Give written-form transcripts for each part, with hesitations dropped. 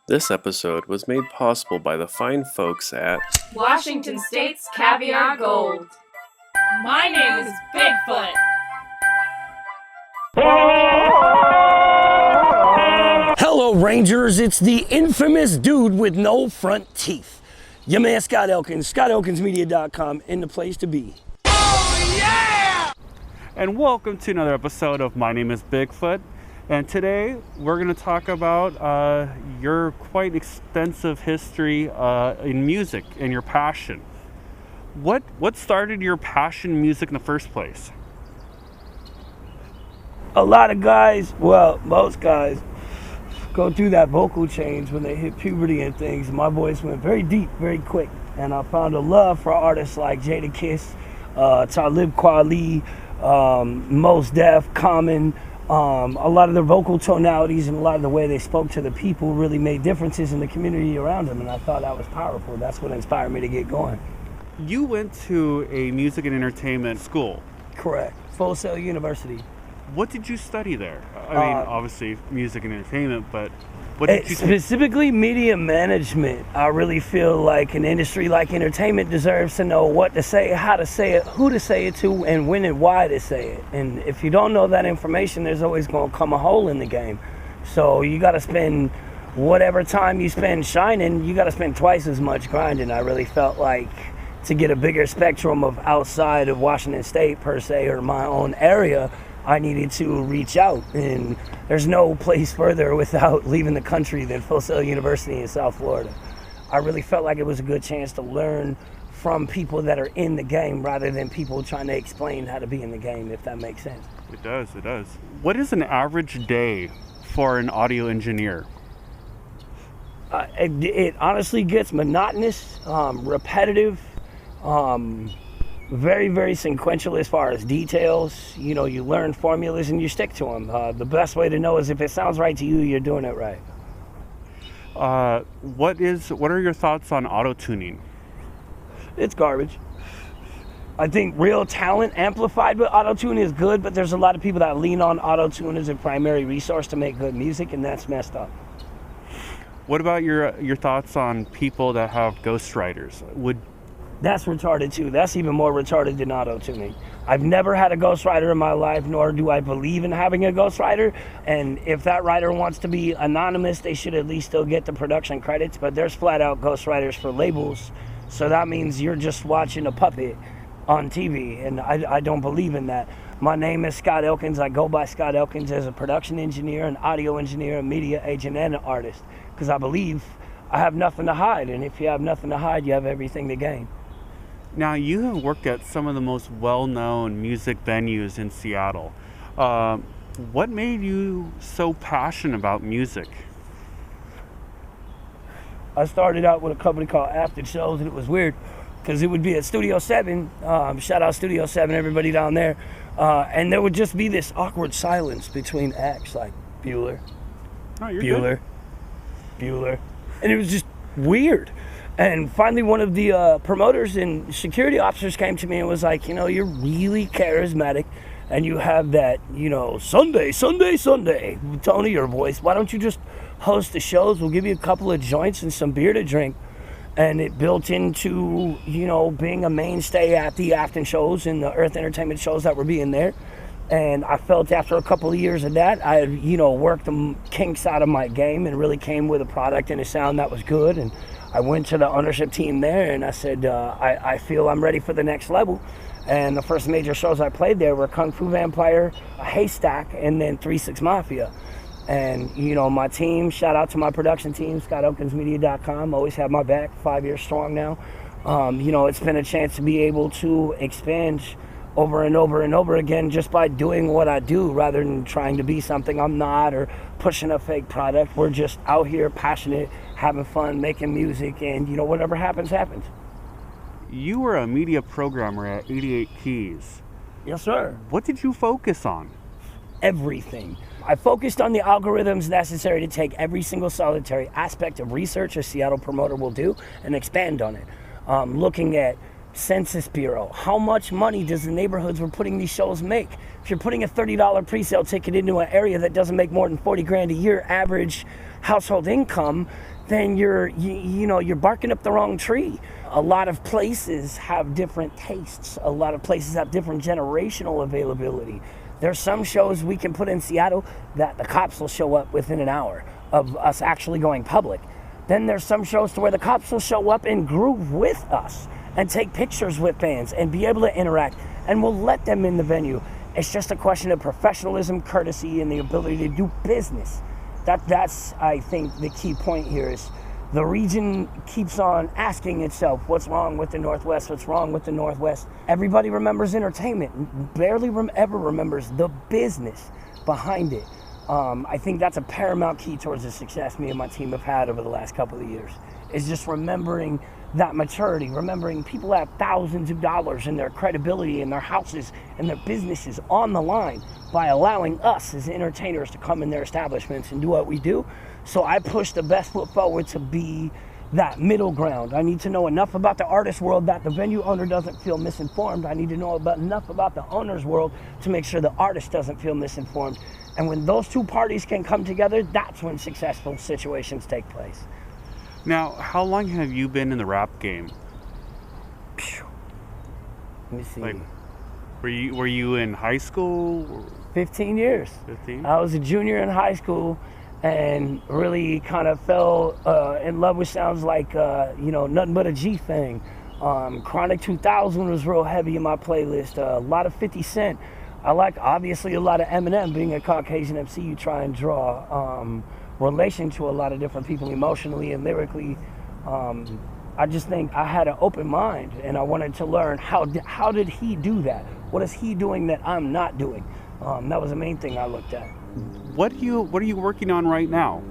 This episode was made possible by the fine folks at Washington State's Caviar Gold. My name is Bigfoot. Hello, Rangers. It's the infamous dude with no front teeth. Your man, Scott Elkins, ScottElkinsMedia.com, in the place to be. Oh, yeah! And welcome to another episode of My Name is Bigfoot. And today we're going to talk about your quite extensive history in music and your passion. What started your passion in music in the first place? A lot of guys, well, most guys, go through that vocal change when they hit puberty and things. My voice went very deep, very quick. And I found a love for artists like Jadakiss, Talib Kweli, Mos Def, Common. A lot of their vocal tonalities and a lot of the way they spoke to the people really made differences in the community around them, and I thought that was powerful. That's what inspired me to get going. You went to a music and entertainment school. Correct. Full Sail University. What did you study there? I mean, obviously music and entertainment, but what did you specifically media management. I really feel like an industry like entertainment deserves to know what to say, how to say it, who to say it to, and when and why to say it. And if you don't know that information, there's always going to come a hole in the game. So you got to spend whatever time you spend shining, you got to spend twice as much grinding. I really felt like to get a bigger spectrum of outside of Washington State per se, or my own area, I needed to reach out, and there's no place further without leaving the country than Full Sail University in South Florida. I really felt like it was a good chance to learn from people that are in the game rather than people trying to explain how to be in the game, if that makes sense. It does. What is an average day for an audio engineer? It honestly gets monotonous, repetitive, very, very sequential as far as details. You know, you learn formulas and you stick to them. The best way to know is if it sounds right to you, you're doing it right. What are your thoughts on auto-tuning? It's garbage. I think real talent amplified with auto-tune is good, but there's a lot of people that lean on auto-tune as a primary resource to make good music, and that's messed up. What about your thoughts on people that have ghostwriters? That's retarded too. That's even more retarded than auto-tuning. I've never had a ghostwriter in my life, nor do I believe in having a ghostwriter. And if that writer wants to be anonymous, they should at least still get the production credits. But there's flat out ghostwriters for labels. So that means you're just watching a puppet on TV. And I don't believe in that. My name is Scott Elkins. I go by Scott Elkins as a production engineer, an audio engineer, a media agent, and an artist. Because I believe I have nothing to hide. And if you have nothing to hide, you have everything to gain. Now, you have worked at some of the most well-known music venues in Seattle. What made you so passionate about music? I started out with a company called After Shows, and it was weird because it would be at Studio 7. Shout out Studio 7, everybody down there. And there would just be this awkward silence between acts, like Bueller, Bueller, Bueller. And it was just weird. And finally, one of the promoters and security officers came to me and was like, you know, you're really charismatic and you have that, you know, Sunday tone of your voice. Why don't you just host the shows? We'll give you a couple of joints and some beer to drink. And it built into, you know, being a mainstay at the after shows and the Earth Entertainment shows that were being there. And I felt after a couple of years of that, I had, you know, worked the kinks out of my game and really came with a product and a sound that was good. And I went to the ownership team there and I said, I feel I'm ready for the next level. And the first major shows I played there were Kung Fu Vampire, a Haystack, and then 3-6 Mafia. And, you know, my team, shout out to my production team, ScottElkinsMedia.com, always have my back, 5 years strong now. You know, it's been a chance to be able to expand over and over and over again just by doing what I do rather than trying to be something I'm not or pushing a fake product. We're just out here passionate, having fun, making music, and, you know, whatever happens, happens. You were a media programmer at 88 Keys. Yes, sir. What did you focus on? Everything. I focused on the algorithms necessary to take every single solitary aspect of research a Seattle promoter will do and expand on it. Looking at Census Bureau. How much money does the neighborhoods we're putting these shows make? If you're putting a $30 pre-sale ticket into an area that doesn't make more than $40,000 a year average household income, then you're barking up the wrong tree. A lot of places have different tastes. A lot of places have different generational availability. There's some shows we can put in Seattle that the cops will show up within an hour of us actually going public. Then there's some shows to where the cops will show up and groove with us and take pictures with fans and be able to interact, and we'll let them in the venue. It's just a question of professionalism, courtesy, and the ability to do business. That's, I think, the key point here is the region keeps on asking itself, what's wrong with the Northwest? What's wrong with the Northwest? Everybody remembers entertainment, barely ever remembers the business behind it. I think that's a paramount key towards the success me and my team have had over the last couple of years, is just remembering that maturity, remembering people have thousands of dollars in their credibility and their houses and their businesses on the line by allowing us as entertainers to come in their establishments and do what we do. So I push the best foot forward to be that middle ground. I need to know enough about the artist world that the venue owner doesn't feel misinformed. I need to know enough about the owner's world to make sure the artist doesn't feel misinformed. And when those two parties can come together, that's when successful situations take place. Now, how long have you been in the rap game? Let me see. Like, were you in high school? 15 years. 15? I was a junior in high school and really kind of fell in love with sounds like, Nothing But a G Thing. Chronic 2000 was real heavy in my playlist. A lot of 50 Cent. I like, obviously, a lot of Eminem. Being a Caucasian MC, you try and draw relation to a lot of different people emotionally and lyrically. I just think I had an open mind, and I wanted to learn how did he do that? What is he doing that I'm not doing? That was the main thing I looked at. What are you working on right now?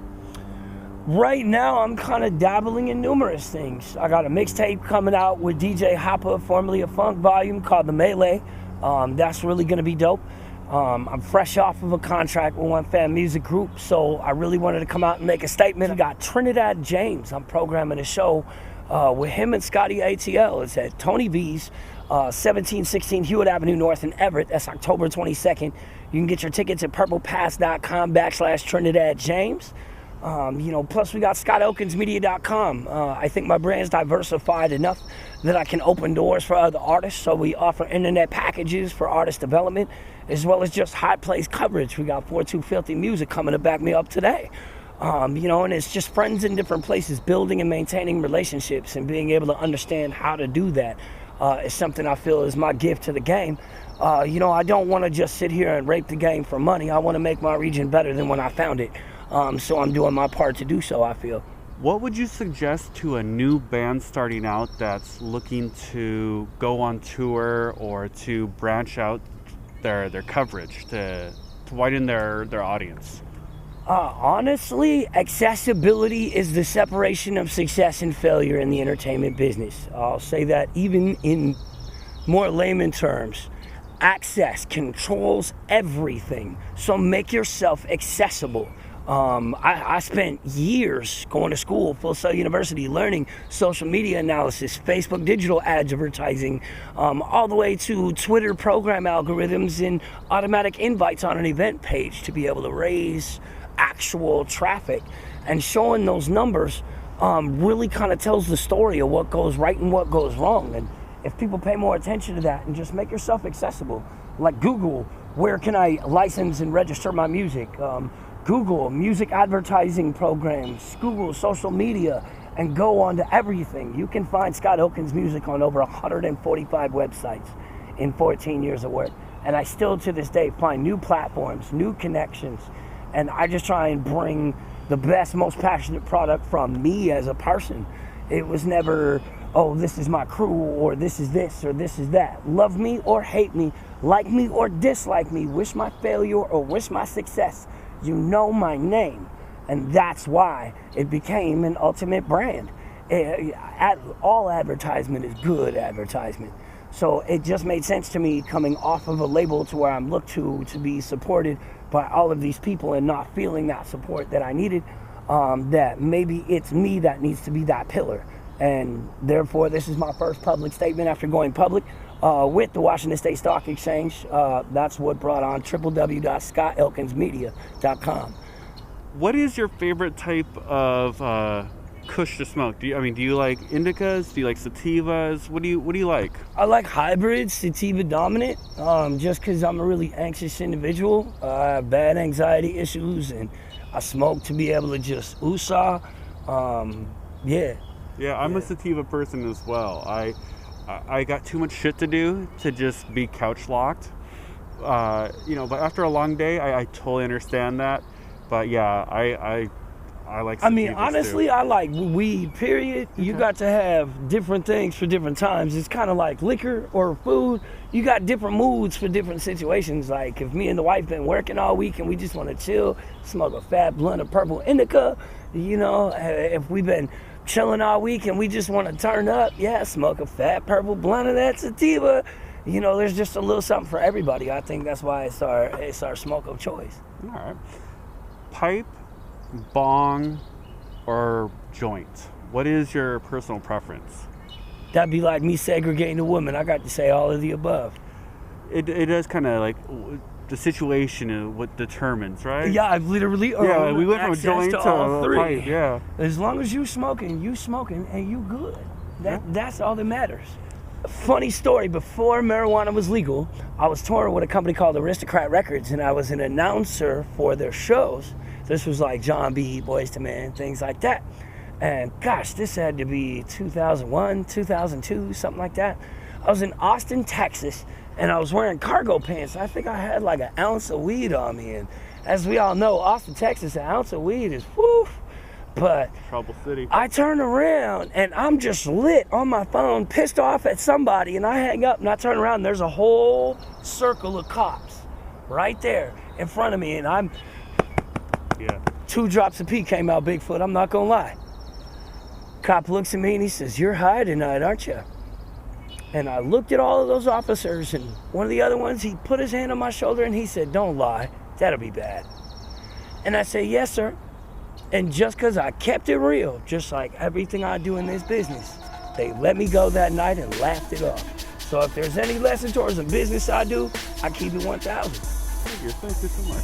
Right now, I'm kind of dabbling in numerous things. I got a mixtape coming out with DJ Hoppa, formerly of Funk Volume, called The Melee. That's really going to be dope. I'm fresh off of a contract with One Fan Music Group, so I really wanted to come out and make a statement. I got Trinidad James. I'm programming a show with him and Scotty ATL. It's at Tony V's, 1716 Hewitt Avenue North in Everett. That's October 22nd. You can get your tickets at purplepass.com/Trinidad James. Plus we got ScottElkinsMedia.com. I think my brand's diversified enough that I can open doors for other artists. So we offer internet packages for artist development, as well as just high place coverage. We got 42 Filthy Music coming to back me up today. And it's just friends in different places, building and maintaining relationships and being able to understand how to do that is something I feel is my gift to the game. I don't want to just sit here and rape the game for money. I want to make my region better than when I found it. So I'm doing my part to do so, I feel. What would you suggest to a new band starting out that's looking to go on tour or to branch out their coverage to widen their audience? Honestly, accessibility is the separation of success and failure in the entertainment business. I'll say that even in more layman terms. Access controls everything, so make yourself accessible. I spent years going to school, Full Sail University, learning social media analysis, Facebook digital advertising, all the way to Twitter program algorithms and automatic invites on an event page to be able to raise actual traffic. And showing those numbers really kind of tells the story of what goes right and what goes wrong. And if people pay more attention to that and just make yourself accessible, like Google, where can I license and register my music? Google music advertising programs, Google social media, and go on to everything. You can find Scott Elkins music on over 145 websites in 14 years of work. And I still to this day find new platforms, new connections, and I just try and bring the best, most passionate product from me as a person. It was never, oh, this is my crew, or this is this, or this is that. Love me or hate me, like me or dislike me, wish my failure or wish my success. You know my name, and that's why it became an ultimate brand. All advertisement is good advertisement. So it just made sense to me coming off of a label to where I'm looked to be supported by all of these people and not feeling that support that I needed, that maybe it's me that needs to be that pillar. And therefore, this is my first public statement after going public with the Washington State Stock Exchange. That's what brought on www.ScottElkinsMedia.com. What is your favorite type of kush to smoke? Do you like indicas? Do you like sativas? What do you like? I like hybrids, sativa dominant, just because I'm a really anxious individual. I have bad anxiety issues, and I smoke to be able to just woosah. Yeah. Yeah, I'm a sativa person as well. I got too much shit to do to just be couch locked. But after a long day, I totally understand that. But yeah, I like sativas. I mean, honestly, too. I like weed, period. You got to have different things for different times. It's kind of like liquor or food. You got different moods for different situations. Like if me and the wife been working all week and we just want to chill, smoke a fat blunt of purple indica. If we've been chilling all week and we just want to turn up, yeah, smoke a fat purple blunt of that sativa. There's just a little something for everybody. I think that's why it's our smoke of choice. All right. Pipe, bong, or joint? What is your personal preference? That'd be like me segregating a woman. I got to say all of the above. It does kind of like the situation is what determines, right? Yeah, I've literally we went from access joint to to all three. pipe. Yeah. As long as you smoking, and you good. That's all that matters. Funny story, before marijuana was legal, I was touring with a company called Aristocrat Records, and I was an announcer for their shows. This was like John B., Boyz II Men, things like that. And gosh, this had to be 2001, 2002, something like that. I was in Austin, Texas, and I was wearing cargo pants. I think I had like an ounce of weed on me. And as we all know, Austin, Texas, an ounce of weed is woof. But Trouble City. I turn around and I'm just lit on my phone, pissed off at somebody, and I hang up and I turn around and there's a whole circle of cops right there in front of me, and I'm 2 drops of pee came out, Bigfoot, I'm not gonna lie. Cop looks at me and he says, "You're high tonight, aren't you?" And I looked at all of those officers, and one of the other ones, he put his hand on my shoulder and he said, "Don't lie, that'll be bad." And I said, "Yes, sir." And just because I kept it real, just like everything I do in this business, they let me go that night and laughed it off. So if there's any lesson towards the business I do, I keep it 1,000. Thank you so much.